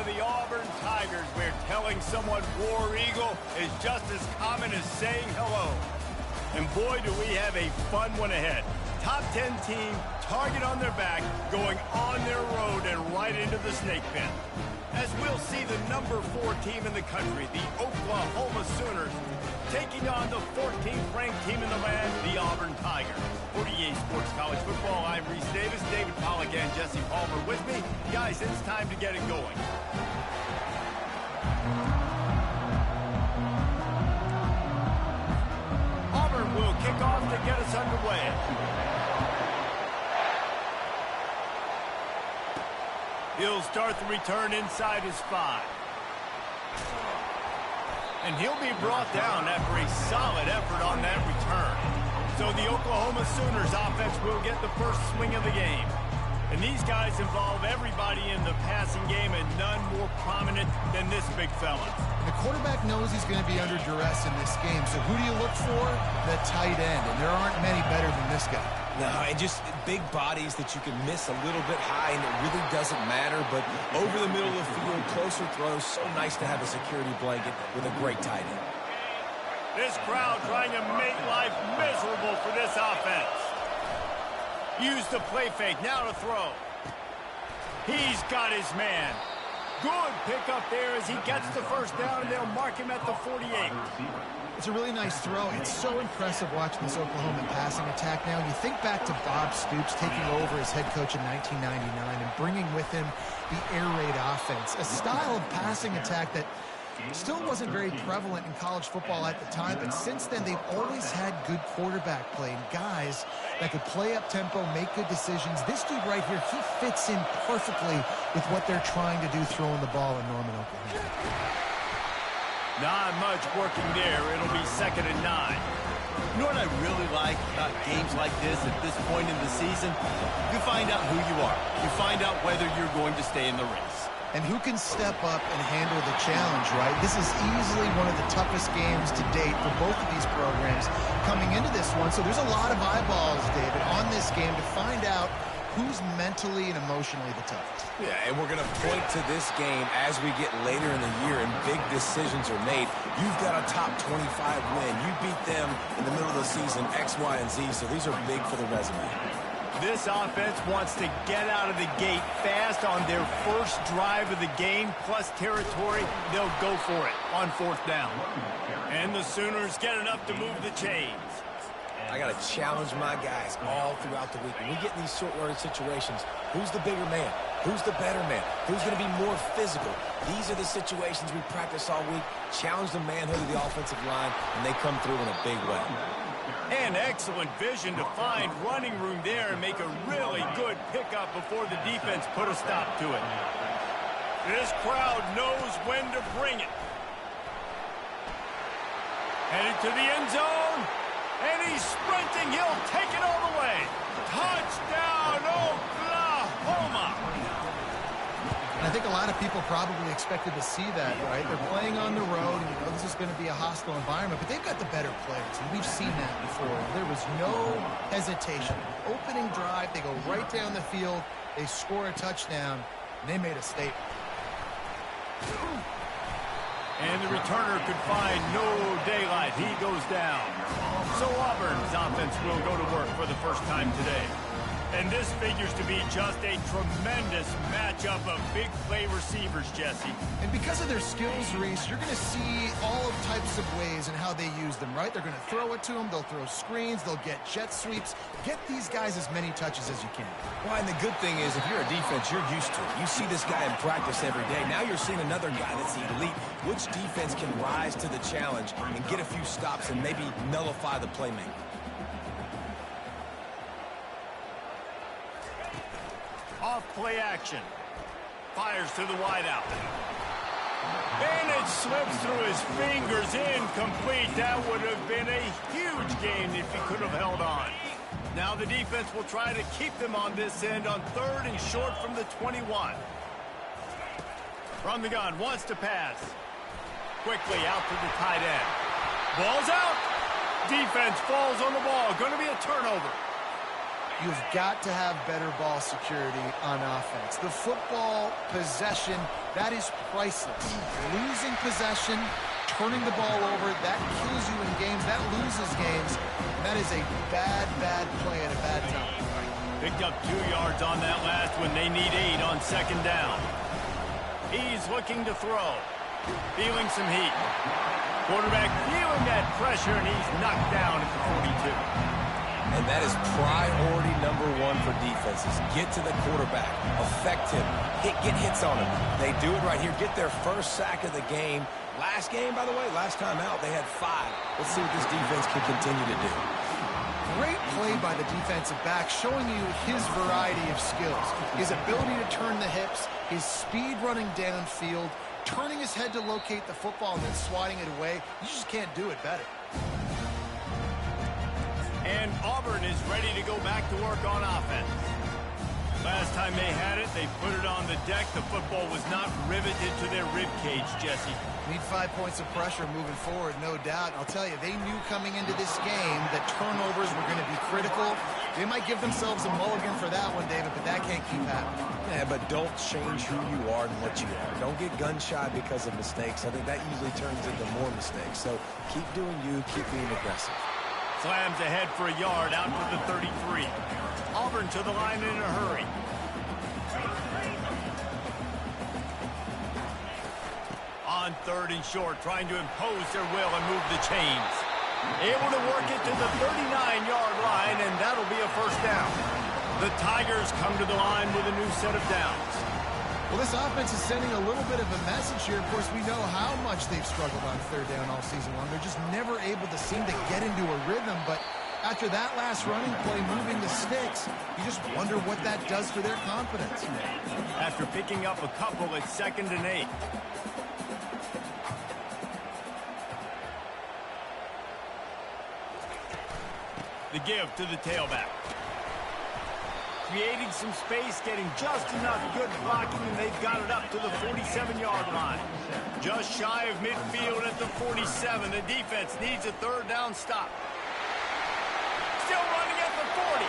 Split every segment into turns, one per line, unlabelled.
the Auburn Tigers, where telling someone War Eagle is just as common as saying hello. And boy, do we have a fun one ahead. Top 10 team, target on their back, going on their road and right into the snake pit. As we'll see the number 4 team in the country, the Oklahoma Sooners, taking on the 14th ranked team in the land, the Auburn Tigers. For EA Sports College Football, I'm Reese Davis, David Pollack and Jesse Palmer with me. Guys, it's time to get it going. Auburn will kick off to get us underway. He'll start the return inside his 5. And he'll be brought down after a solid effort on that return. So the Oklahoma Sooners offense will get the first swing of the game. And these guys involve everybody in the passing game, and none more prominent than this big fella.
The quarterback knows he's going to be under duress in this game. So who do you look for? The tight end. And there aren't many better than this guy.
No, and just big bodies that you can miss a little bit high, and it really doesn't matter. But over the middle of the field, closer throws, so nice to have a security blanket with a great tight end.
This crowd trying to make life miserable for this offense. Use the play fake, now to throw. He's got his man. Good pickup there as he gets the first down, and they'll mark him at the 48.
It's a really nice throw. It's so impressive watching this Oklahoma passing attack now. You think back to Bob Stoops taking over as head coach in 1999 and bringing with him the air raid offense, a style of passing attack that still wasn't very prevalent in college football at the time, but since then they've always had good quarterback play and guys that could play up tempo, make good decisions. This dude right here, he fits in perfectly with what they're trying to do throwing the ball in Norman, Oklahoma.
Not much working there. It'll be 2nd and 9.
You know what I really like about games like this at this point in the season? You find out who you are. You find out whether you're going to stay in the race.
And who can step up and handle the challenge, right? This is easily one of the toughest games to date for both of these programs coming into this one. So there's a lot of eyeballs, David, on this game to find out who's mentally and emotionally the toughest.
Yeah, and we're going to point to this game as we get later in the year and big decisions are made. You've got a top 25 win. You beat them in the middle of the season, X, Y, and Z, so these are big for the resume.
This offense wants to get out of the gate fast on their first drive of the game, plus territory. They'll go for it on 4th down. And the Sooners get enough to move the chains.
I got to challenge my guys all throughout the week. When we get in these short-yardage situations, who's the bigger man? Who's the better man? Who's going to be more physical? These are the situations we practice all week. Challenge the manhood of the offensive line, and they come through in a big way.
And excellent vision to find running room there and make a really good pickup before the defense put a stop to it. This crowd knows when to bring it. Headed to the end zone. And he's sprinting. He'll take it all the way. Touchdown, Oklahoma!
And I think a lot of people probably expected to see that, right? They're playing on the road, and you know this is going to be a hostile environment, but they've got the better players, and we've seen that before. There was no hesitation. Opening drive, they go right down the field, they score a touchdown, and they made a statement.
And the returner could find no daylight. He goes down. So Auburn's offense will go to work for the first time today. And this figures to be just a tremendous matchup of big play receivers, Jesse.
And because of their skills, Reese, you're going to see all types of ways in how they use them, right? They're going to throw it to them. They'll throw screens. They'll get jet sweeps. Get these guys as many touches as you can.
Well, and the good thing is, if you're a defense, you're used to it. You see this guy in practice every day. Now you're seeing another guy that's elite. Which defense can rise to the challenge and get a few stops and maybe nullify the playmaker?
Off play action. Fires to the wideout. And it slips through his fingers. Incomplete. That would have been a huge gain if he could have held on. Now the defense will try to keep them on this end on 3rd and short from the 21. From the gun, wants to pass. Quickly out to the tight end. Ball's out. Defense falls on the ball. Going to be a turnover.
You've got to have better ball security on offense. defense, the football possession, that is priceless. Losing possession, turning the ball over, that kills you in games, that loses games. That is a bad, bad play at a bad time.
Picked up 2 yards on that last one. They need 8 on second down. He's looking to throw. Feeling some heat. Quarterback feeling that pressure, and he's knocked down at the 42.
And that is priority number 1 for defenses. Get to the quarterback. Affect him. Get hits on him. They do it right here. Get their first sack of the game. Last game, by the way, last time out, they had 5. Let's see what this defense can continue to do.
Great play by the defensive back, showing you his variety of skills. His ability to turn the hips, his speed running downfield, turning his head to locate the football and then swatting it away. You just can't do it better.
And Auburn is ready to go back to work on offense. Last time they had it, they put it on the deck. The football was not riveted to their rib cage, Jesse.
Need 5 points of pressure moving forward, no doubt. And I'll tell you, they knew coming into this game that turnovers were going to be critical. They might give themselves a mulligan for that one, David, but that can't keep happening.
Yeah, but don't change who you are and what you are. Don't get gun-shy because of mistakes. I think that usually turns into more mistakes. So keep doing you, keep being aggressive.
Slams ahead for a yard out to the 33. Auburn to the line in a hurry. On 3rd and short, trying to impose their will and move the chains. Able to work it to the 39-yard line, and that'll be a first down. The Tigers come to the line with a new set of downs.
Well, this offense is sending a little bit of a message here. Of course, we know how much they've struggled on 3rd down all season long. They're just never able to seem to get into a rhythm, but after that last running play, moving the sticks, you just wonder what that does for their confidence.
After picking up a couple at 2nd and 8. The give to the tailback. Creating some space, getting just enough good blocking, and they've got it up to the 47-yard line. Just shy of midfield at the 47. The defense needs a 3rd down stop. Still running at the 40.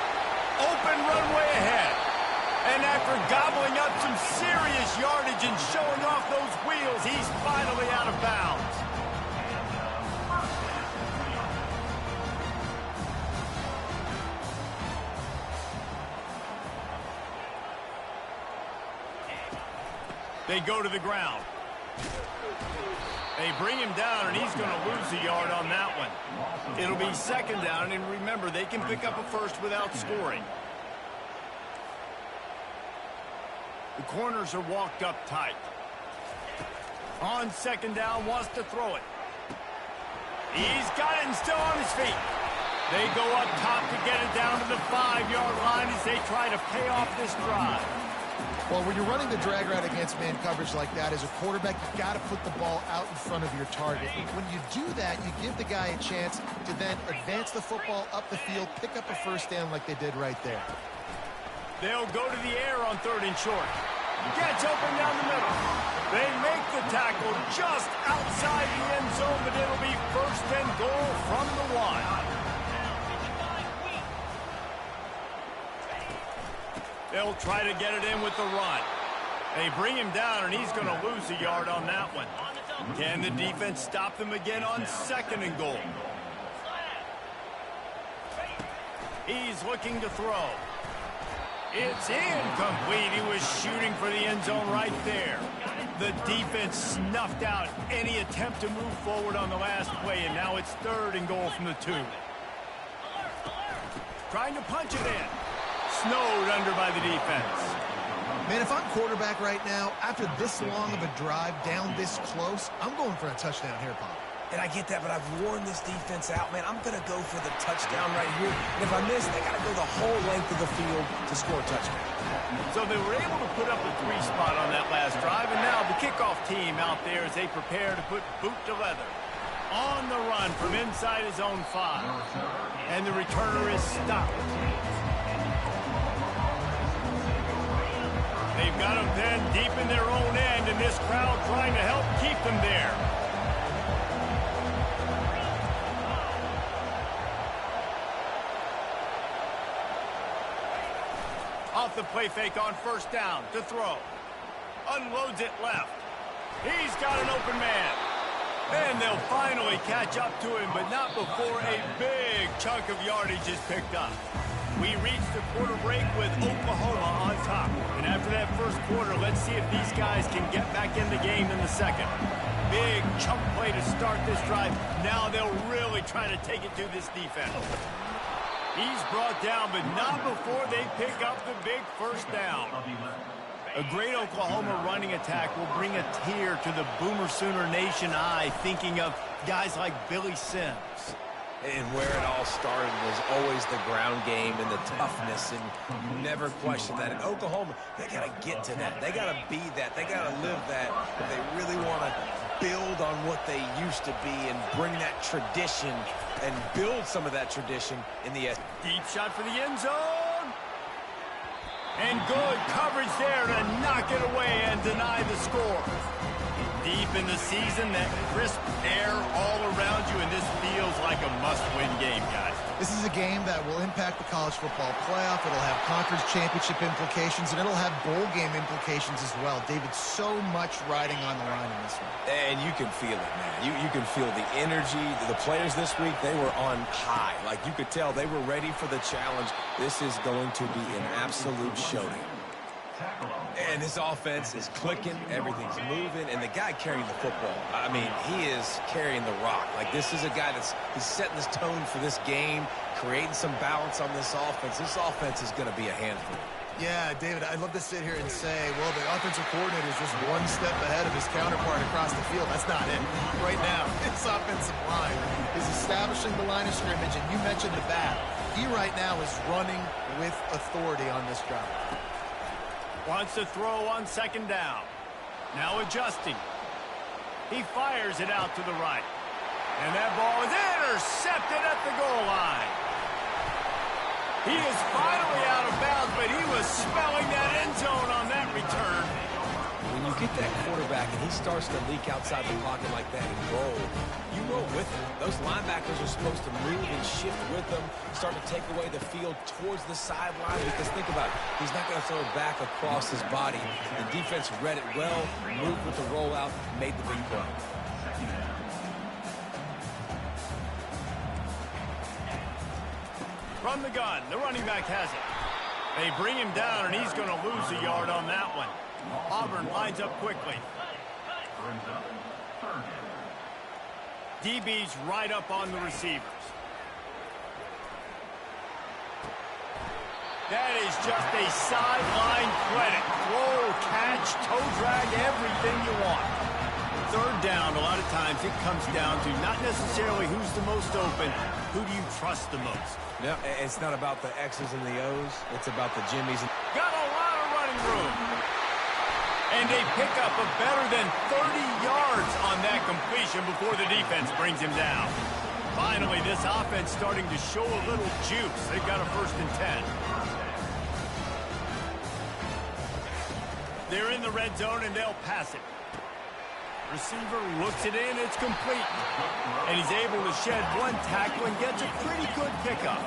Open runway ahead. And after gobbling up some serious yardage and showing off those wheels, he's finally out of bounds. They go to the ground. They bring him down, and he's going to lose a yard on that one. It'll be 2nd down, and remember, they can pick up a first without scoring. The corners are walked up tight. On 2nd down, wants to throw it. He's got it and still on his feet. They go up top to get it down to the 5-yard line as they try to pay off this drive.
Well, when you're running the drag route against man coverage like that, as a quarterback, you've got to put the ball out in front of your target. When you do that, you give the guy a chance to then advance the football up the field, pick up a first down like they did right there.
They'll go to the air on 3rd and short. Gets open down the middle. They make the tackle just outside the end zone, but it'll be 1st and goal from the 1. They'll try to get it in with the run. They bring him down, and he's going to lose a yard on that one. Can the defense stop them again on 2nd and goal? He's looking to throw. It's incomplete. He was shooting for the end zone right there. The defense snuffed out any attempt to move forward on the last play, and now it's 3rd and goal from the 2. Trying to punch it in. Snowed under by the defense.
Man, if I'm quarterback right now, after this long of a drive, down this close, I'm going for a touchdown here, Pop.
And I get that, but I've worn this defense out, man. I'm going to go for the touchdown right here. And if I miss, they got to go the whole length of the field to score a touchdown.
So they were able to put up a 3 spot on that last drive, and now the kickoff team out there as they prepare to put boot to leather. On the run from inside his own 5. And the returner is stopped. They've got them then deep in their own end, and this crowd trying to help keep them there. the play fake on first down to throw. Unloads it left. He's got an open man. And they'll finally catch up to him, but not before a big chunk of yardage is picked up. We reach the quarter break with Oklahoma on top. And after that first quarter, let's see if these guys can get back in the game in the second. Big chunk play to start this drive. Now they'll really try to take it to this defense. He's brought down, but not before they pick up the big first down. A great Oklahoma running attack will bring a tear to the Boomer Sooner Nation eye, thinking of guys like Billy Sims.
And where it all started was always the ground game and the toughness, and you never question that. And Oklahoma, they got to get to that. They got to be that. They got to live that if they really want to build on what they used to be and bring that tradition and build some of that tradition in the SEC.
Deep shot for the end zone. And good coverage there to knock it away and deny the score. Deep in the season, that crisp air all around you, and this feels like a must-win game, guys.
This is a game that will impact the college football playoff. It'll have conference championship implications, and it'll have bowl game implications as well. David, so much riding on the line in this one.
And you can feel it, man. You can feel the energy. The players this week, they were on high. Like, you could tell they were ready for the challenge. This is going to be an absolute showdown. And this offense is clicking, everything's moving, and the guy carrying the football, I mean, he is carrying the rock. Like, this is a guy he's setting this tone for this game, creating some balance on this offense. This offense is going to be a handful.
Yeah, David, I'd love to sit here and say, well, the offensive coordinator is just one step ahead of his counterpart across the field. That's not it. Right now, this offensive line is establishing the line of scrimmage, and you mentioned the back. He right now is running with authority on this drive.
Wants to throw on second down. Now adjusting. He fires it out to the right. And that ball is intercepted at the goal line. He is finally out of bounds, but he was smelling that end zone on that return.
When you get that quarterback and he starts to leak outside the pocket like that and roll, you roll with him. Those linebackers are supposed to move and shift with them, start to take away the field towards the sideline, because think about it, he's not going to throw it back across his body. The defense read it well, moved with the rollout, made the big play.
From the gun, the running back has it. They bring him down, and he's going to lose a yard on that one. Auburn lines up quickly. DB's right up on the receivers. That is just a sideline credit. Throw, catch, toe drag, everything you want. Third down, a lot of times it comes down to not necessarily who's the most open, who do you trust the most?
No, it's not about the X's and the O's. It's about the Jimmies.
Got a lot of running room. And they pick up a better than 30 yards on that completion before the defense brings him down. Finally, this offense starting to show a little juice. They've got a 1st and 10. They're in the red zone, and they'll pass it. Receiver looks it in. It's complete. And he's able to shed one tackle and gets a pretty good pickup.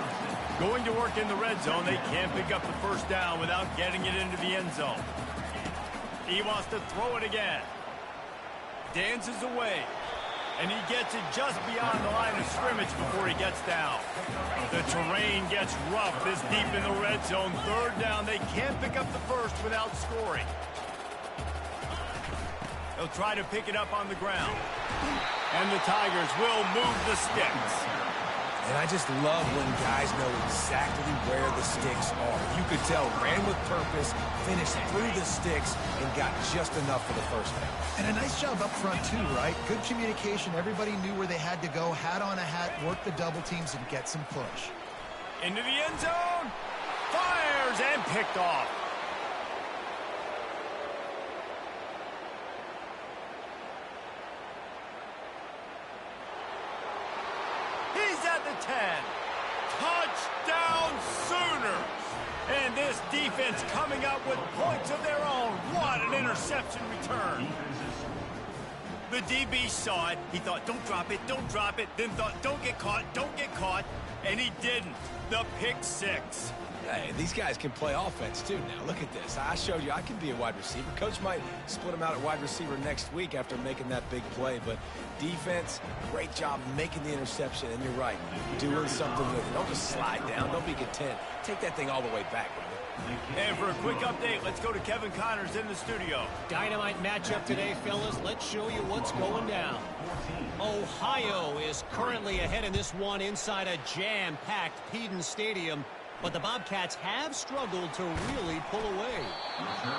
Going to work in the red zone, they can't pick up the first down without getting it into the end zone. He wants to throw it again. Dances away. And he gets it just beyond the line of scrimmage before he gets down. The terrain gets rough this deep in the red zone. Third down, they can't pick up the first without scoring. They'll try to pick it up on the ground. And the Tigers will move the sticks.
And I just love when guys know exactly where the sticks are. You could tell, ran with purpose, finished through the sticks, and got just enough for the first down.
And a nice job up front, too, right? Good communication. Everybody knew where they had to go, hat on a hat, work the double teams, and get some push.
Into the end zone. Fires and picked off. He's at the 10. Touchdown Sooners. And this defense coming up with points of their own. What an interception return. The DB saw it. He thought, don't drop it, don't drop it. Then thought, don't get caught, don't get caught. And he didn't. The pick six.
Hey, these guys can play offense, too. Now, look at this. I showed you I can be a wide receiver. Coach might split him out at wide receiver next week after making that big play. But defense, great job making the interception. And you're right, doing something with it. Don't just slide down. Don't be content. Take that thing all the way back, brother.
And for a quick update, let's go to Kevin Connors in the studio.
Dynamite matchup today, fellas. Let's show you what's going down. Ohio is currently ahead in this one inside a jam-packed Peden Stadium, but the Bobcats have struggled to really pull away.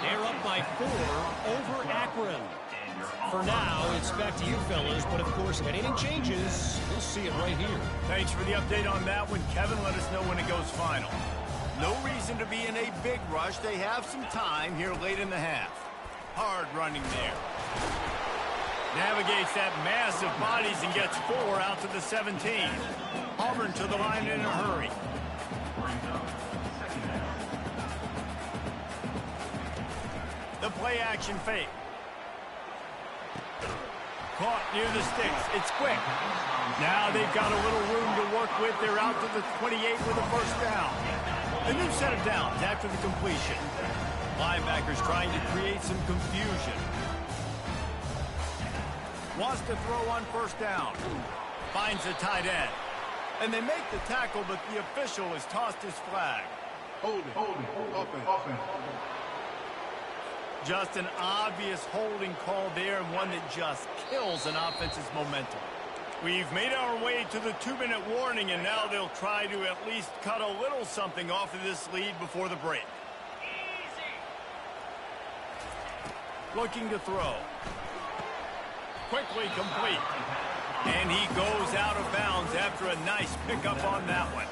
They're up by 4 over Akron. For now, it's back to you, fellas, but of course, if anything changes, we'll see it right here.
Thanks for the update on that one, Kevin. Let us know when it goes final. No reason to be in a big rush. They have some time here late in the half. Hard running there. Navigates that mass of bodies and gets 4 out to the 17. Auburn to the line in a hurry. The play action fake. Caught near the sticks. It's quick. Now they've got a little room to work with. They're out to the 28 with a first down. A new set of downs after the completion. Linebackers trying to create some confusion. Wants to throw on first down. Finds the tight end. And they make the tackle, but the official has tossed his flag.
Holding. Offense.
Just an obvious holding call there, and one that just kills an offense's momentum. We've made our way to the 2-minute warning, and now they'll try to at least cut a little something off of this lead before the break. Looking to throw. Quickly complete. And he goes out of bounds after a nice pickup on that one.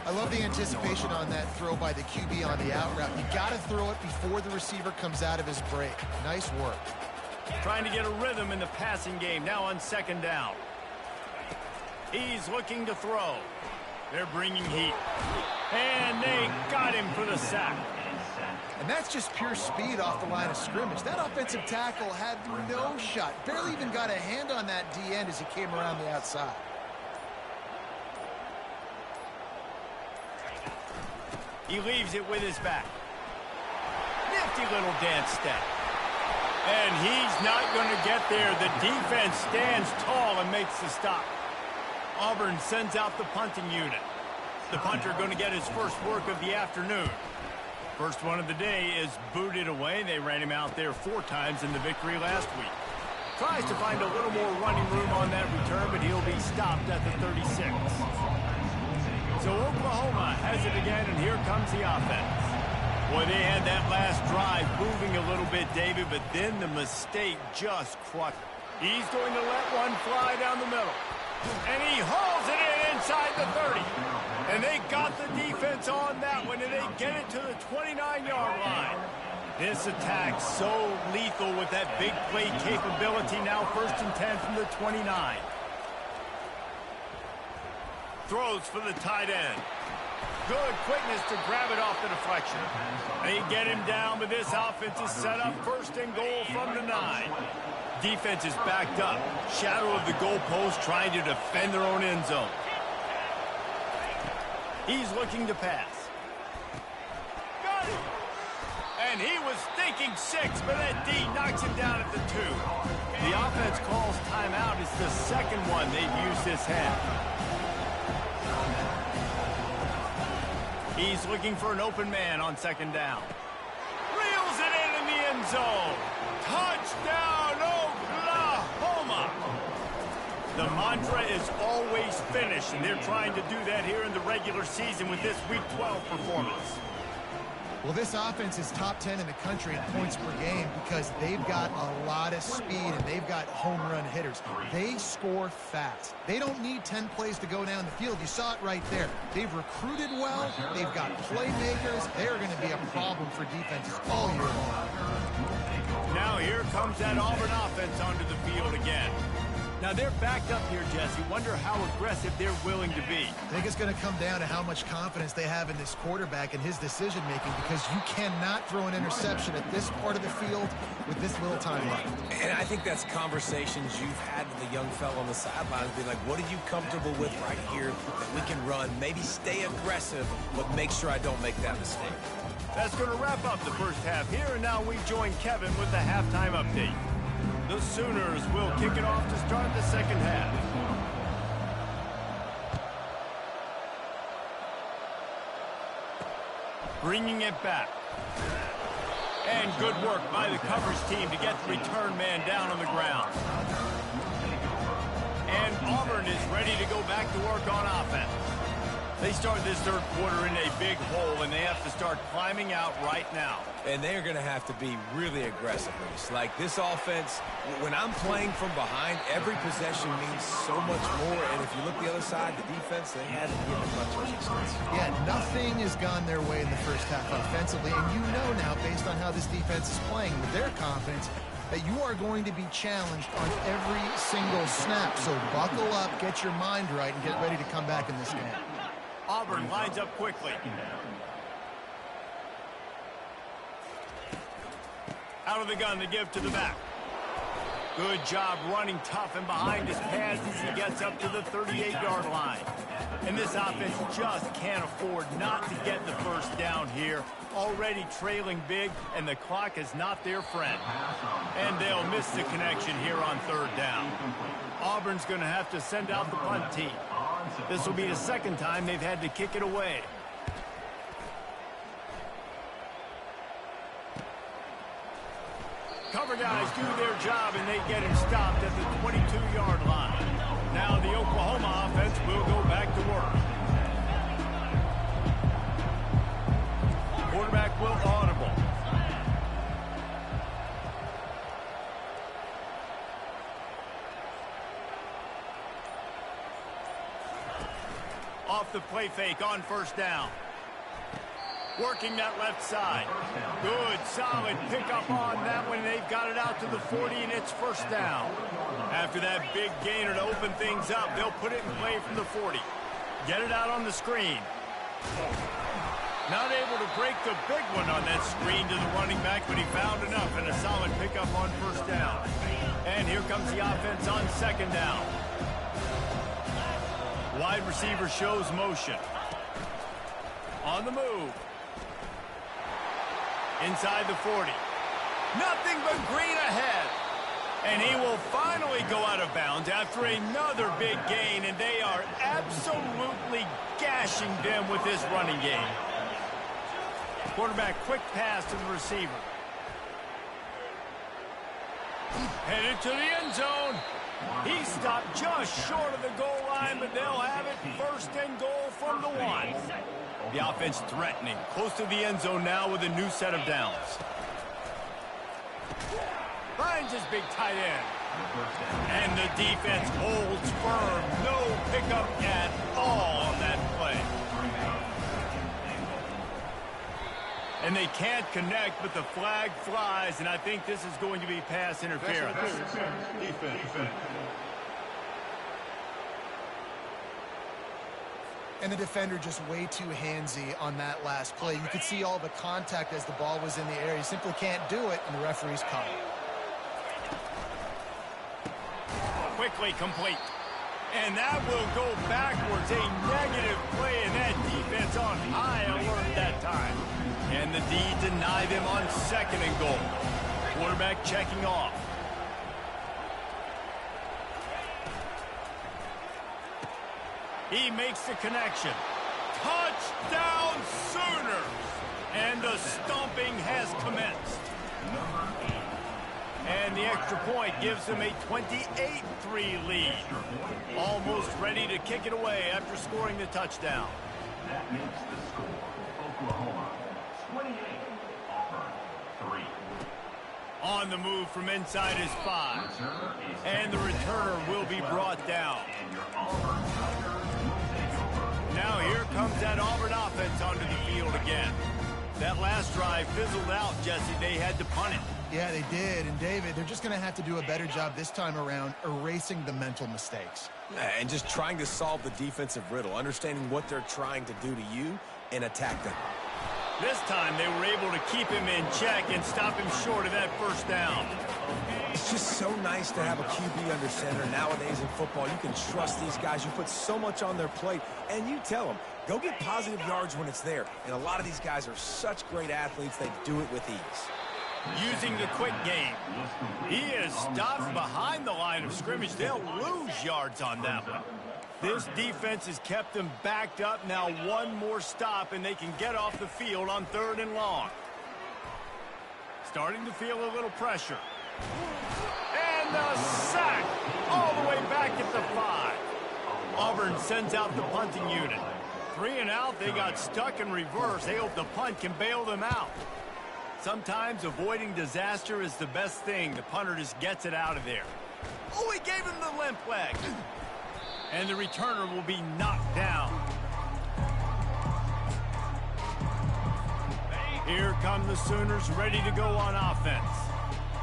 I love the anticipation on that throw by the QB on the out route. You got to throw it before the receiver comes out of his break. Nice work.
Trying to get a rhythm in the passing game, now on second down. He's looking to throw. They're bringing heat. And they got him for the sack.
And that's just pure speed off the line of scrimmage. That offensive tackle had no shot. Barely even got a hand on that D-end as he came around the outside.
He leaves it with his back. Nifty little dance step. And he's not going to get there. The defense stands tall and makes the stop. Auburn sends out the punting unit. The punter going to get his first work of the afternoon. First one of the day is booted away. They ran him out there 4 times in the victory last week. Tries to find a little more running room on that return, but he'll be stopped at the 36. So Oklahoma has it again, and here comes the offense. Boy, they had that last drive moving a little bit, David, but then the mistake just crushed. He's going to let one fly down the middle. And he hauls it in inside the 30. And they got the defense on that one, and they get it to the 29-yard line. This attack so lethal with that big play capability. Now 1st and 10 from the 29. Throws for the tight end. Good quickness to grab it off the deflection. They get him down, but this offense is set up 1st and goal from the 9. Defense is backed up. Shadow of the goalpost trying to defend their own end zone. He's looking to pass. Got it. And he was thinking 6, but that D knocks him down at the 2. The offense calls timeout. It's the second one they've used this half. He's looking for an open man on 2nd down. Reels it in the end zone. Touchdown, Oklahoma! The mantra is always finish, and they're trying to do that here in the regular season with this Week 12 performance.
Well, this offense is top 10 in the country in points per game because they've got a lot of speed and they've got home run hitters. They score fast. They don't need 10 plays to go down the field. You saw it right there. They've recruited well. They've got playmakers. They're going to be a problem for defenses all year long.
Now here comes that Auburn offense onto the field again. Now they're backed up here, Jesse. Wonder how aggressive they're willing to be.
I think it's going to come down to how much confidence they have in this quarterback and his decision-making, because you cannot throw an interception at this part of the field with this little time left.
And I think that's conversations you've had with the young fellow on the sidelines, being like, what are you comfortable with right here that we can run? Maybe stay aggressive, but make sure I don't make that mistake.
That's going to wrap up the first half here, and now we join Kevin with the halftime update. The Sooners will kick it off to start the second half. Bringing it back. And good work by the coverage team to get the return man down on the ground. And Auburn is ready to go back to work on offense. They start this third quarter in a big hole, and they have to start climbing out right now.
And they're going to have to be really aggressive with us. Like this offense, when I'm playing from behind, every possession means so much more. And if you look the other side, the defense, they haven't given much resistance.
Yeah, nothing has gone their way in the first half offensively. And you know now, based on how this defense is playing with their confidence, that you are going to be challenged on every single snap. So buckle up, get your mind right, and get ready to come back in this game.
Auburn lines up quickly. Out of the gun to give to the back. Good job running tough and behind his pads as he gets up to the 38-yard line. And this offense just can't afford not to get the first down here. Already trailing big, and the clock is not their friend. And they'll miss the connection here on third down. Auburn's going to have to send out the punt team. This will be the second time they've had to kick it away. Cover guys do their job, and they get him stopped at the 22-yard line. Now the Oklahoma offense will go back to work. Quarterback will audible. Off the play fake on first down. Working that left side. Good, solid pickup on that one. They've got it out to the 40, and it's first down. After that big gainer to open things up, they'll put it in play from the 40. Get it out on the screen. Not able to break the big one on that screen to the running back, but he found enough and a solid pickup on first down. And here comes the offense on second down. Wide receiver shows motion. On the move. Inside the 40. Nothing but green ahead. And he will finally go out of bounds after another big gain, and they are absolutely gashing them with this running game. Quarterback quick pass to the receiver. Headed to the end zone. He stopped just short of the goal line, but they'll have it first and goal from the 1. The offense threatening, close to the end zone now with a new set of downs. Finds his big tight end. And the defense holds firm. No pickup at all on that play. And they can't connect, but the flag flies, and I think this is going to be pass interference.
Defense.
And the defender just way too handsy on that last play. You could see all the contact as the ball was in the air. He simply can't do it, and the referee's caught it.
Quickly complete. And that will go backwards. A negative play, and that defense on high alert that time. And the D denied him on second and goal. Quarterback checking off. He makes the connection. Touchdown Sooners! And the stomping has commenced. And the extra point gives them a 28-3 lead. Almost ready to kick it away after scoring the touchdown.
That makes the score Oklahoma 28, Auburn 3.
On the move from inside his 5. And the returner will be brought down. Now here comes that Auburn offense onto the field again. That last drive fizzled out, Jesse. They had to punt it.
Yeah, they did. And, David, they're just going to have to do a better job this time around erasing the mental mistakes.
And just trying to solve the defensive riddle, understanding what they're trying to do to you and attack them.
This time they were able to keep him in check and stop him short of that first down.
It's just so nice to have a QB under center. Nowadays in football, you can trust these guys. You put so much on their plate, and you tell them, go get positive yards when it's there. And a lot of these guys are such great athletes, they do it with ease.
Using the quick game. He is stopped behind the line of scrimmage. They'll lose yards on that one. This defense has kept them backed up. Now one more stop, and they can get off the field on 3rd and long. Starting to feel a little pressure. And the sack all the way back at the 5. Auburn sends out the punting unit. 3 and out, they got stuck in reverse. They hope the punt can bail them out. Sometimes avoiding disaster is the best thing. The punter just gets it out of there. Oh, he gave him the limp leg. And the returner will be knocked down. Here come the Sooners ready to go on offense.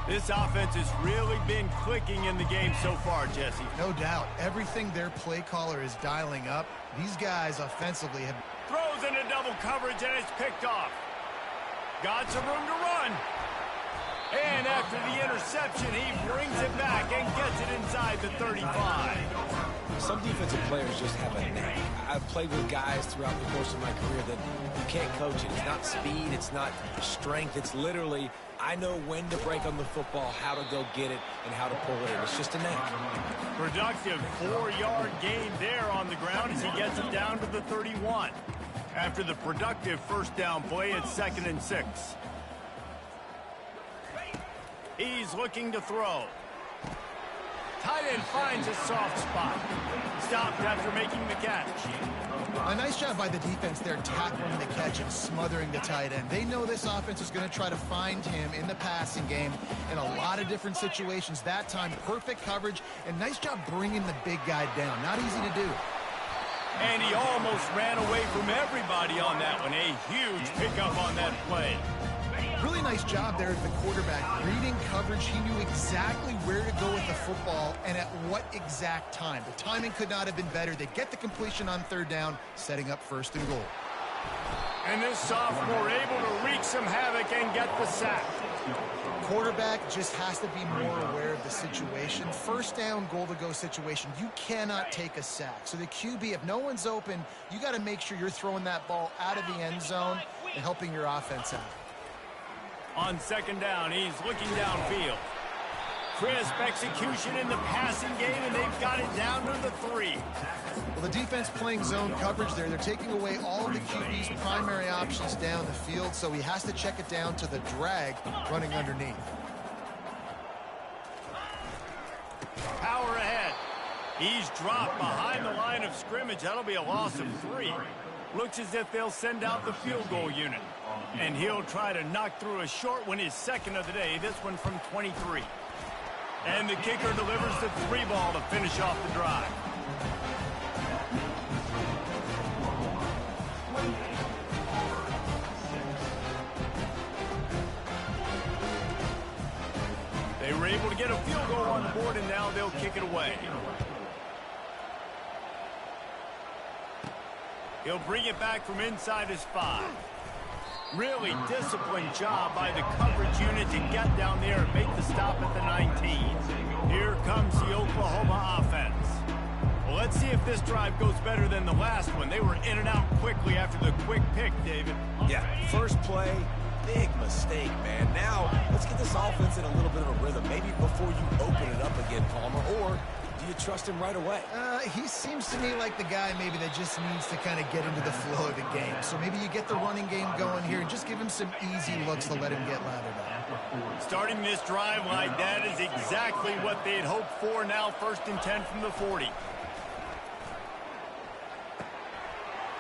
This offense has really been clicking in the game so far, Jesse.
No doubt. Everything their play caller is dialing up, these guys offensively have...
Throws into double coverage, and it's picked off. Got some room to run. And after the interception, he brings it back and gets it inside the 35.
Some defensive players just have a knack. I've played with guys throughout the course of my career that you can't coach it. It's not speed, it's not strength. It's literally, I know when to break on the football, how to go get it, and how to pull it in. It's just a knack.
Productive 4-yard gain there on the ground as he gets it down to the 31. After the productive first down play, it's 2nd and 6. He's looking to throw. Tight end finds a soft spot. Stopped after making the catch.
A nice job by the defense there, tackling the catch and smothering the tight end. They know this offense is going to try to find him in the passing game in a lot of different situations. That time, perfect coverage, and nice job bringing the big guy down. Not easy to do.
And he almost ran away from everybody on that one. A huge pickup on that play.
Really nice job there at the quarterback. Reading coverage, he knew exactly where to go with the football and at what exact time. The timing could not have been better. They get the completion on 3rd down, setting up 1st and goal.
And this sophomore able to wreak some havoc and get the sack.
Quarterback just has to be more aware of the situation. 1st down, goal-to-go situation. You cannot take a sack. So the QB, if no one's open, you got to make sure you're throwing that ball out of the end zone and helping your offense out.
On 2nd down, he's looking downfield. Crisp execution in the passing game, and they've got it down to the 3.
Well, the defense playing zone coverage there. They're taking away all of the QB's primary options down the field, so he has to check it down to the drag running underneath.
Power ahead. He's dropped behind the line of scrimmage. That'll be a loss of 3. Looks as if they'll send out the field goal unit. And he'll try to knock through a short one, his 2nd of the day, this one from 23. And the kicker delivers the 3 ball to finish off the drive. They were able to get a field goal on the board, and now they'll kick it away. He'll bring it back from inside his 5. Really disciplined job by the coverage unit to get down there and make the stop at the 19. Here comes the Oklahoma offense. Well, let's see if this drive goes better than the last one. They were in and out quickly after the quick pick, David.
Yeah, first play, big mistake, man. Now, let's get this offense in a little bit of a rhythm. Maybe before you open it up again, Palmer, or do you trust him right away?
He seems to me like the guy maybe that just needs to kind of get into the flow of the game. So maybe you get the running game going here and just give him some easy looks to let him get lathered up.
Starting this drive like that is exactly what they'd hoped for. Now 1st and 10 from the 40.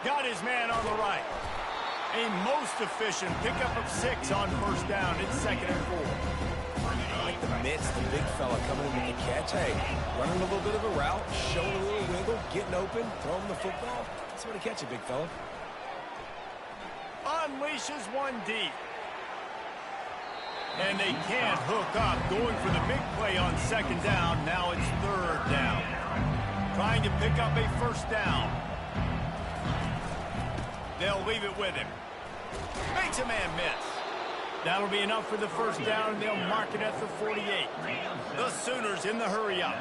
Got his man on the right. A most efficient pickup of 6 on 1st down. It's 2nd and 4.
Like the mitts, the big fella coming in with the catch. Hey, running a little bit of a route, showing a little wiggle, getting open, throwing the football. Somebody catch it, big fella.
unleashes one deep. And they can't hook up. Going for the big play on second down. Now it's third down. Trying to pick up a first down. They'll leave it with him. Makes a man miss. That'll be enough for the first down, and they'll mark it at the 48. The Sooners in the hurry-up.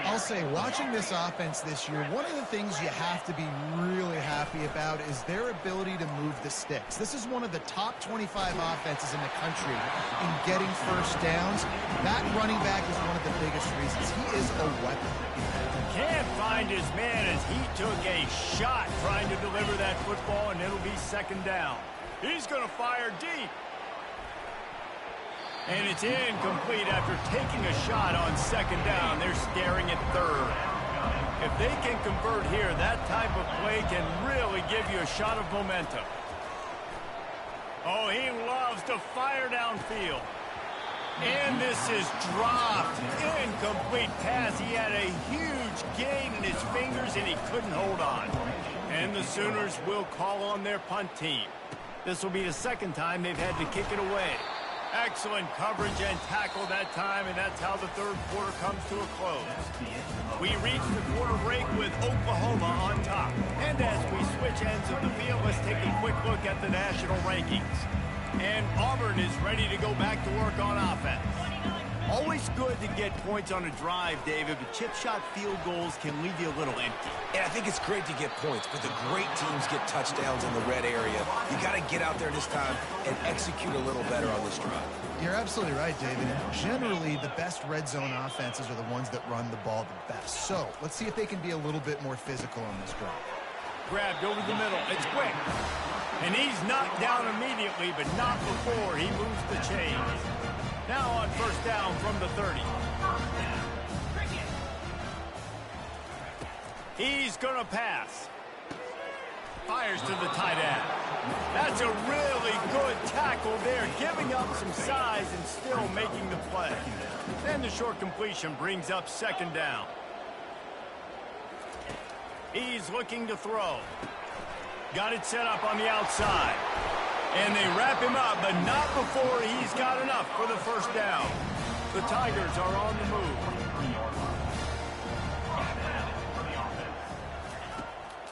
I'll say, watching this offense this year, one of the things you have to be really happy about is their ability to move the sticks. This is one of the top 25 offenses in the country in getting first downs. That running back is one of the biggest reasons. He is a weapon.
Can't find his man as he took a shot trying to deliver that football, and it'll be second down. He's going to fire deep. And it's incomplete after taking a shot on second down. They're staring at third. If they can convert here, that type of play can really give you a shot of momentum. Oh, he loves to fire downfield. And this is dropped. Incomplete pass. He had a huge gain in his fingers, and he couldn't hold on. And the Sooners will call on their punt team. This will be the second time they've had to kick it away. Excellent coverage and tackle that time, and that's how the third quarter comes to a close. We reach the quarter break with Oklahoma on top. And as we switch ends of the field, let's take a quick look at the national rankings. And Auburn is ready to go back to work on offense. Always good to get points on a drive, David, but chip shot field goals can leave you a little empty.
And I think it's great to get points, but the great teams get touchdowns in the red area. You got to get out there this time and execute a little better on this drive.
You're absolutely right, David. Generally, the best red zone offenses are the ones that run the ball the best. So let's see if they can be a little bit more physical on this drive.
Grabbed over the middle. It's quick. And he's knocked down immediately, but not before he moves the chains. Now on first down from the 30. He's going to pass. Fires to the tight end. That's a really good tackle there, giving up some size and still making the play. Then the short completion brings up second down. He's looking to throw. Got it set up on the outside. And they wrap him up, but not before he's got enough for the first down. The Tigers are on the move.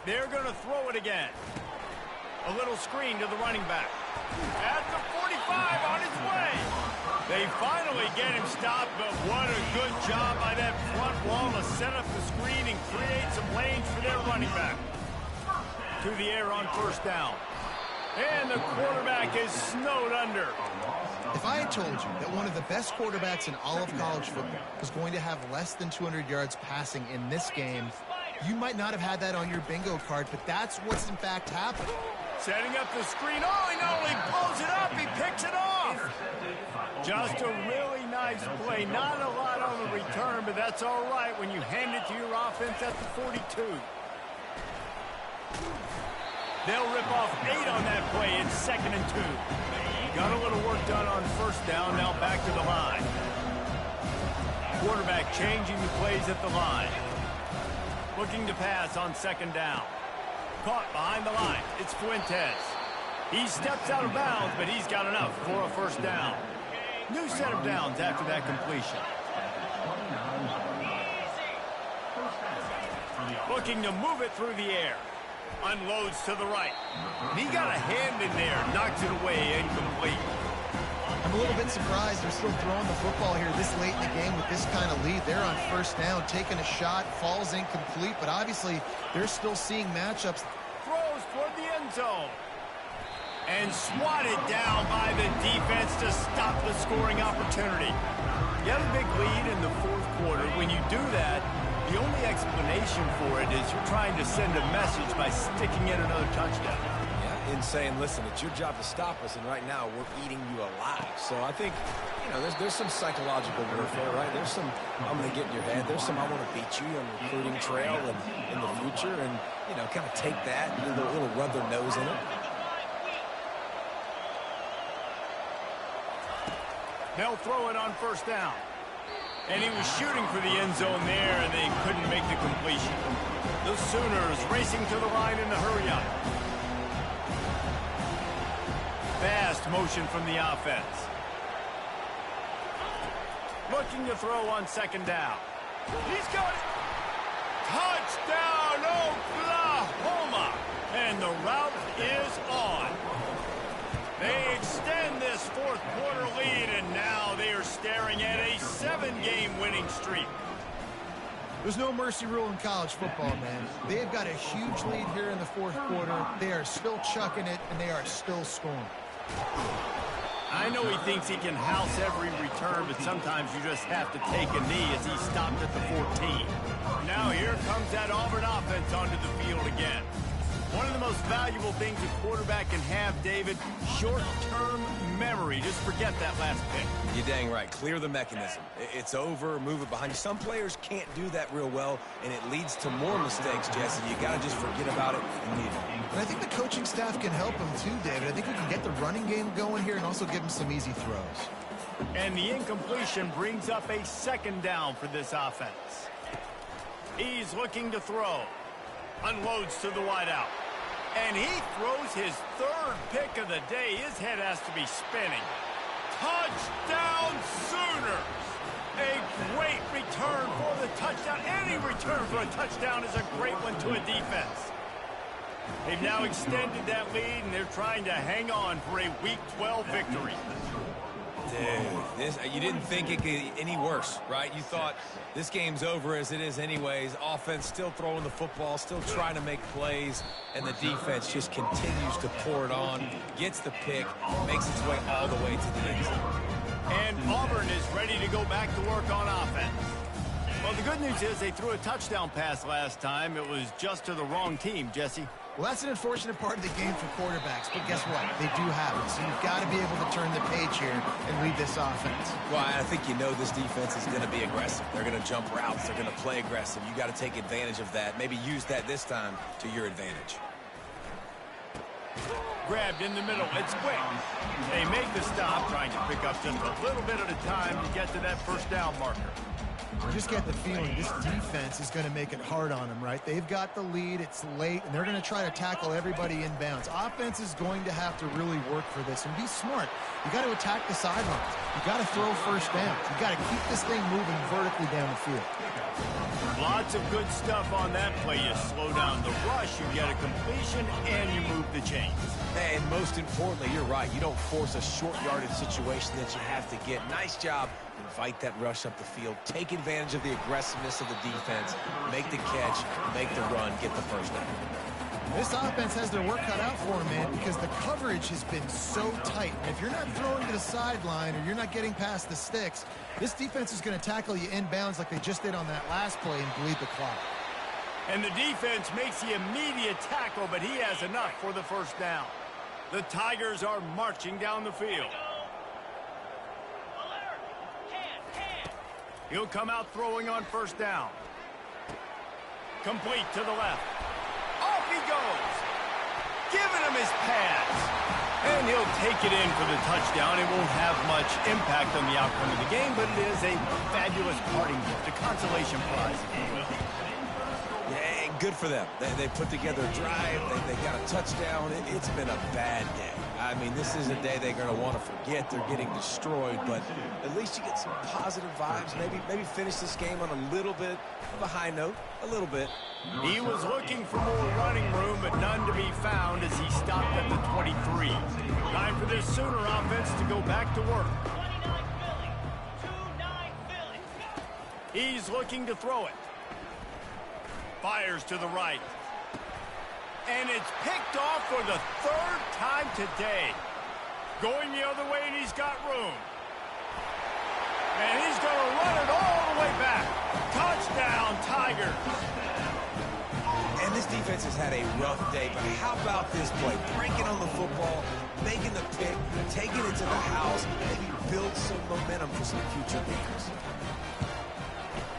They're going to throw it again. A little screen to the running back. At the 45 on his way. They finally get him stopped, but what a good job by that front wall to set up the screen and create some lanes for their running back. To the air on first down. And the quarterback is snowed under.
If I had told you that one of the best quarterbacks in all of college football was going to have less than 200 yards passing in this game, you might not have had that on your bingo card, but that's what's in fact happened.
Setting up the screen. Oh, he not only pulls it up, he picks it off. Just a really nice play. Not a lot on the return, but that's all right when you hand it to your offense at the 42. They'll rip off 8 on that play. It's 2nd and 2. Got a little work done on first down. Now back to the line. Quarterback changing the plays at the line. Looking to pass on second down. Caught behind the line. It's Fuentes. He steps out of bounds, but he's got enough for a first down. New set of downs after that completion. Looking to move it through the air. Unloads to the right. And he got a hand in there. Knocks it away. Incomplete.
I'm a little bit surprised they're still throwing the football here this late in the game with this kind of lead. They're on first down, taking a shot, falls incomplete, but obviously they're still seeing matchups.
Throws toward the end zone. And swatted down by the defense to stop the scoring opportunity. You have a big lead in the fourth quarter. When you do that, the only explanation for it is you're trying to send a message by sticking in another touchdown.
Yeah, and saying, listen, it's your job to stop us, and right now we're eating you alive. So I think, you know, there's some psychological warfare, right? There's some, I'm going to get in your head. There's some, I want to beat you on the recruiting trail and in the future, and, you know, kind of take that and a little rub their nose in it.
They'll throw it on first down. And he was shooting for the end zone there, and they couldn't make the completion. The Sooners racing to the line in the hurry-up. fast motion from the offense. Looking to throw on second down. He's got it. Touchdown, Oklahoma. And the route is on. They extend this fourth quarter lead, and now they are staring at a 7-game winning streak.
There's no mercy rule in college football, man. They've got a huge lead here in the fourth quarter. They are still chucking it, and they are still scoring.
I know he thinks he can house every return, but sometimes you just have to take a knee as he stopped at the 14. Now here comes that Auburn offense onto the field again. One of the most valuable things a quarterback can have, David, short-term memory. Just forget that last pick.
You're dang right. Clear the mechanism. It's over. Move it behind you. Some players can't do that real well, and it leads to more mistakes, Jesse. You got to just forget about it immediately.
And I think the coaching staff can help him too, David. I think we can get the running game going here and also give him some easy throws.
And the incompletion brings up a second down for this offense. He's looking to throw. Unloads to the wideout. And he throws his third pick of the day. His head has to be spinning. Touchdown Sooners! A great return for the touchdown. Any return for a touchdown is a great one to a defense. They've now extended that lead, and they're trying to hang on for a Week 12 victory.
Dude, you didn't think it could get any worse, right? You thought this game's over as it is anyways. Offense still throwing the football, still trying to make plays, and the defense just continues to pour it on, gets the pick, makes its way all the way to the end zone.
And Auburn is ready to go back to work on offense. Well, the good news is they threw a touchdown pass last time. It was just to the wrong team, Jesse.
Well, that's an unfortunate part of the game for quarterbacks, but guess what? They do happen, so you've got to be able to turn the page here and lead this offense.
Well, I think you know this defense is going to be aggressive. They're going to jump routes. They're going to play aggressive. You got to take advantage of that. Maybe use that this time to your advantage.
Grabbed in the middle. It's quick. They make the stop, trying to pick up just a little bit at a time to get to that first down marker.
I just get the feeling this defense is going to make it hard on them, right? They've got the lead. It's late, and they're going to try to tackle everybody inbounds. Offense is going to have to really work for this and be smart. You got to attack the sidelines. You got to throw first downs. You got to keep this thing moving vertically down the field.
Lots of good stuff on that play. You slow down the rush, you get a completion, and you move the chains.
And most importantly, you're right. You don't force a short yardage situation that you have to get. Nice job. Invite that rush up the field. Take advantage of the aggressiveness of the defense. Make the catch, make the run, get the first down.
This offense has their work cut out for them, man, because the coverage has been so tight. And if you're not throwing to the sideline or you're not getting past the sticks, this defense is going to tackle you inbounds like they just did on that last play and bleed the clock.
And the defense makes the immediate tackle, but he has enough for the first down. The Tigers are marching down the field. He'll come out throwing on first down. Complete to the left. Off he goes. Giving him his pass. And he'll take it in for the touchdown. It won't have much impact on the outcome of the game, but it is a fabulous parting gift, a consolation prize, if you will.
Yeah, good for them. They put together a drive. They got a touchdown. It's been a bad day. I mean, this is a day they're going to want to forget. They're getting destroyed, but at least you get some positive vibes. Maybe finish this game on a little bit of a high note, a little bit.
He was looking for more running room, but none to be found as he stopped at the 23. Time for this Sooner offense to go back to work.
29 Philly.
He's looking to throw it. Fires to the right. And it's picked off for the third time today. Going the other way, and he's got room. And he's going to run it all the way back. Touchdown, Tigers.
And this defense has had a rough day, but how about this play? Breaking on the football, making the pick, taking it to the house, maybe build some momentum for some future games.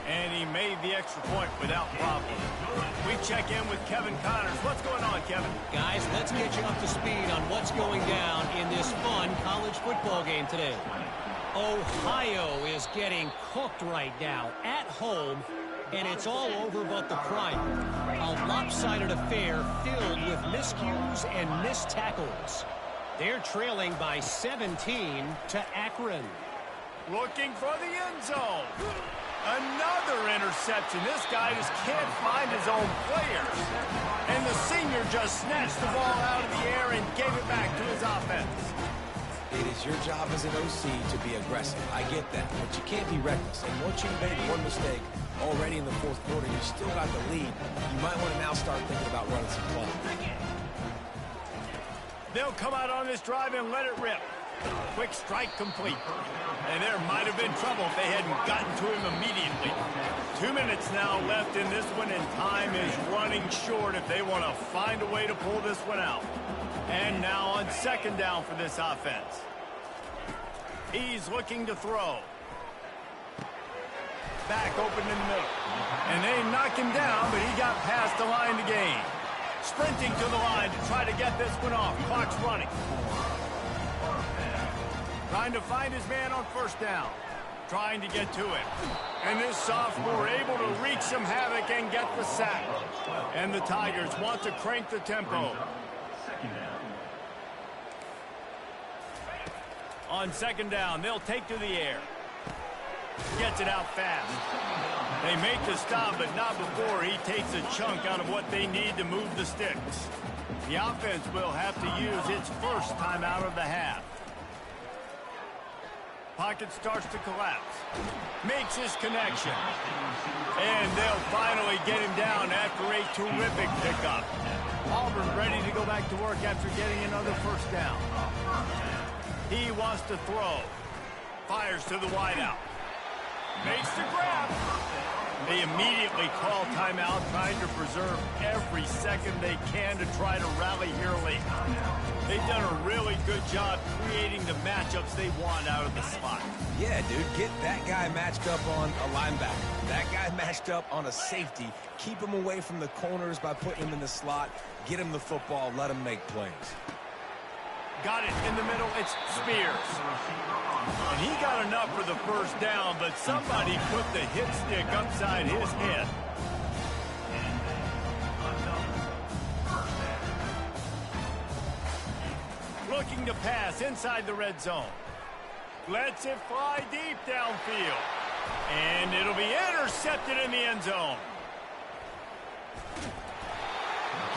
And he made the extra point without problem. We check in with Kevin Connors. What's going on, Kevin?
Guys, let's get you up to speed on what's going down in this fun college football game today. Ohio is getting cooked right now at home, and it's all over but the crying. A lopsided affair filled with miscues and missed tackles. They're trailing by 17 to Akron.
Looking for the end zone. Another interception. This guy just can't find his own players. And the senior just snatched the ball out of the air and gave it back to his offense.
It is your job as an OC to be aggressive. I get that, but you can't be reckless. And once you made one mistake already in the fourth quarter, you still got the lead. You might want to now start thinking about running some clock.
They'll come out on this drive and let it rip. Quick strike complete. And there might have been trouble if they hadn't gotten to him immediately. 2 minutes now left in this one, and time is running short if they want to find a way to pull this one out. And now on second down for this offense. He's looking to throw. Back open in the middle. And they knock him down, but he got past the line to gain. Sprinting to the line to try to get this one off. Clock's running. Trying to find his man on first down. Trying to get to it. And this sophomore able to wreak some havoc and get the sack. And the Tigers want to crank the tempo. On second down, they'll take to the air. Gets it out fast. They make the stop, but not before he takes a chunk out of what they need to move the sticks. The offense will have to use its first timeout of the half. Pocket starts to collapse. Makes his connection. And they'll finally get him down after a terrific pickup. Auburn ready to go back to work after getting another first down. He wants to throw. Fires to the wideout. Makes the grab. They immediately call timeout, trying to preserve every second they can to try to rally here late. They've done a really good job creating the matchups they want out of the slot.
Yeah, dude, get that guy matched up on a linebacker. That guy matched up on a safety. Keep him away from the corners by putting him in the slot. Get him the football. Let him make plays.
Got it in the middle. It's Spears. And he got enough for the first down, but somebody put the hit stick upside his head. Looking to pass inside the red zone. Lets it fly deep downfield. And it'll be intercepted in the end zone.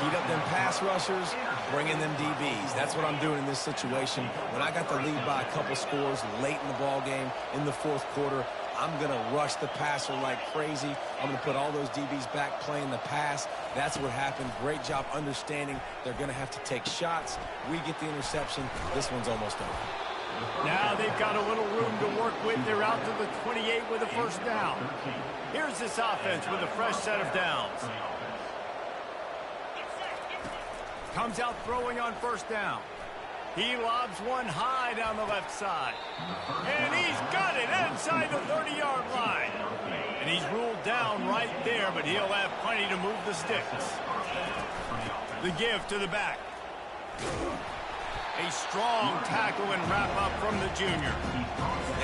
Heat up them pass rushers, bring in them DBs. That's what I'm doing in this situation. When I got the lead by a couple scores late in the ball game in the fourth quarter, I'm going to rush the passer like crazy. I'm going to put all those DBs back playing the pass. That's what happened. Great job understanding they're going to have to take shots. We get the interception. This one's almost over.
Now they've got a little room to work with. They're out to the 28 with a first down. Here's this offense with a fresh set of downs. Comes out throwing on first down. He lobs one high down the left side. And he's got it inside the 30-yard line. And he's ruled down right there, but he'll have plenty to move the sticks. The give to the back. A strong tackle and wrap-up from the junior.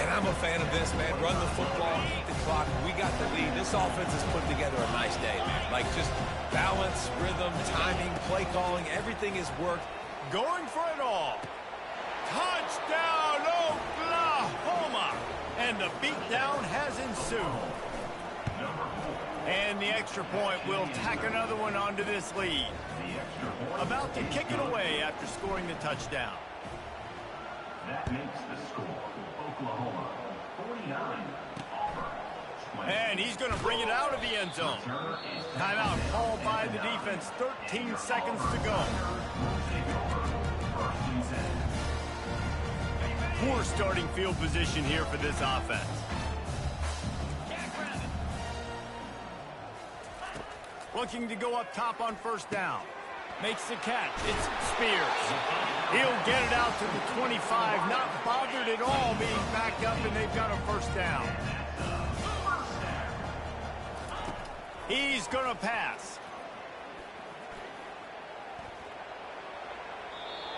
And I'm a fan of this, man. Run the football, eat the clock. We got the lead. This offense has put together a nice day, man. Like, just balance, rhythm, timing, play calling, everything has worked.
Going for it all. Touchdown, Oklahoma! And the beatdown has ensued. And the extra point will tack another one onto this lead. About to kick it away after scoring the touchdown.
That makes the score. Oklahoma 49, Auburn 20.
And he's going to bring it out of the end zone. Timeout called by the defense. 13 seconds to go. Poor starting field position here for this offense. Looking to go up top on first down. Makes the catch. It's Spears. He'll get it out to the 25. Not bothered at all being backed up, and they've got a first down. He's going to pass.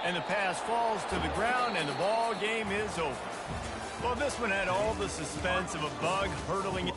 And the pass falls to the ground, and the ball game is over. Well, this one had all the suspense of a bug hurtling